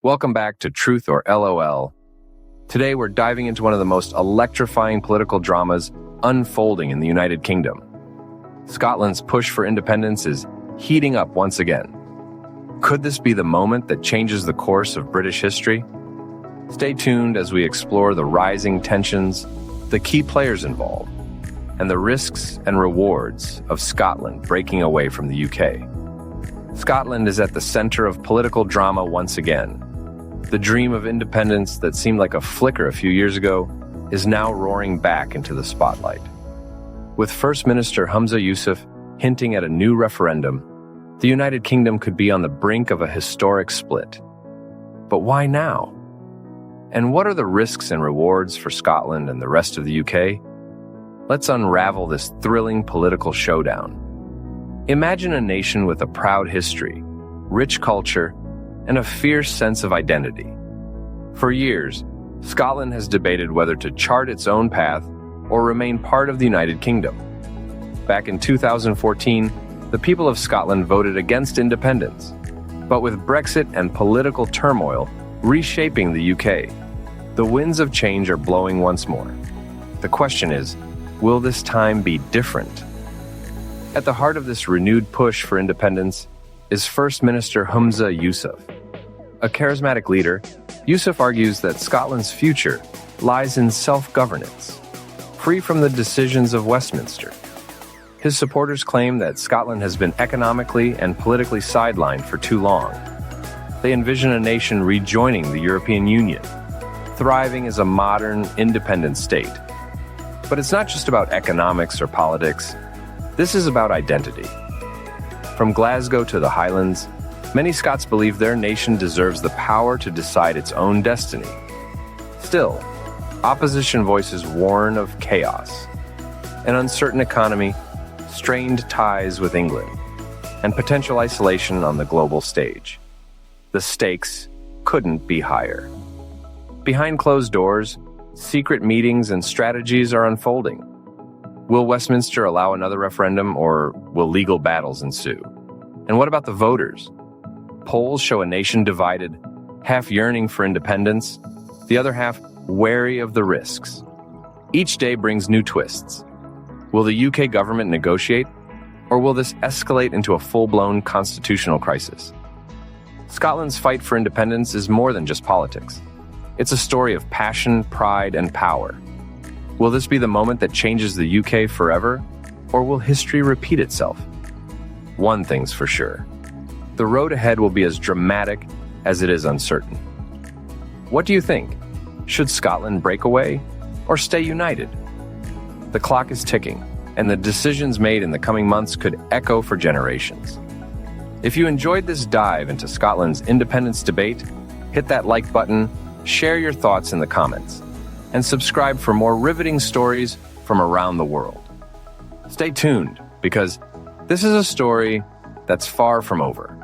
Welcome back to Truth or LOL. Today we're diving into one of the most electrifying political dramas unfolding in the United Kingdom. Scotland's push for independence is heating up once again. Could this be the moment that changes the course of British history? Stay tuned as we explore the rising tensions, the key players involved, and the risks and rewards of Scotland breaking away from the UK. Scotland is at the center of political drama once again. The dream of independence that seemed like a flicker a few years ago is now roaring back into the spotlight. With First Minister Humza Yousaf hinting at a new referendum, the United Kingdom could be on the brink of a historic split. But why now? And what are the risks and rewards for Scotland and the rest of the UK? Let's unravel this thrilling political showdown. Imagine a nation with a proud history, rich culture, and a fierce sense of identity. For years, Scotland has debated whether to chart its own path or remain part of the United Kingdom. Back in 2014, the people of Scotland voted against independence. But with Brexit and political turmoil reshaping the UK, the winds of change are blowing once more. The question is, will this time be different? At the heart of this renewed push for independence is First Minister Humza Yousaf. A charismatic leader, Yousaf argues that Scotland's future lies in self-governance, free from the decisions of Westminster. His supporters claim that Scotland has been economically and politically sidelined for too long. They envision a nation rejoining the European Union, thriving as a modern, independent state. But it's not just about economics or politics. This is about identity. From Glasgow to the Highlands, many Scots believe their nation deserves the power to decide its own destiny. Still, opposition voices warn of chaos, an uncertain economy, strained ties with England, and potential isolation on the global stage. The stakes couldn't be higher. Behind closed doors, secret meetings and strategies are unfolding. Will Westminster allow another referendum, or will legal battles ensue? And what about the voters? Polls show a nation divided, half yearning for independence, the other half wary of the risks. Each day brings new twists. Will the UK government negotiate, or will this escalate into a full-blown constitutional crisis? Scotland's fight for independence is more than just politics. It's a story of passion, pride, and power. Will this be the moment that changes the UK forever, or will history repeat itself? One thing's for sure. The road ahead will be as dramatic as it is uncertain. What do you think? Should Scotland break away or stay united? The clock is ticking, and the decisions made in the coming months could echo for generations. If you enjoyed this dive into Scotland's independence debate, hit that like button, share your thoughts in the comments, and subscribe for more riveting stories from around the world. Stay tuned, because this is a story that's far from over.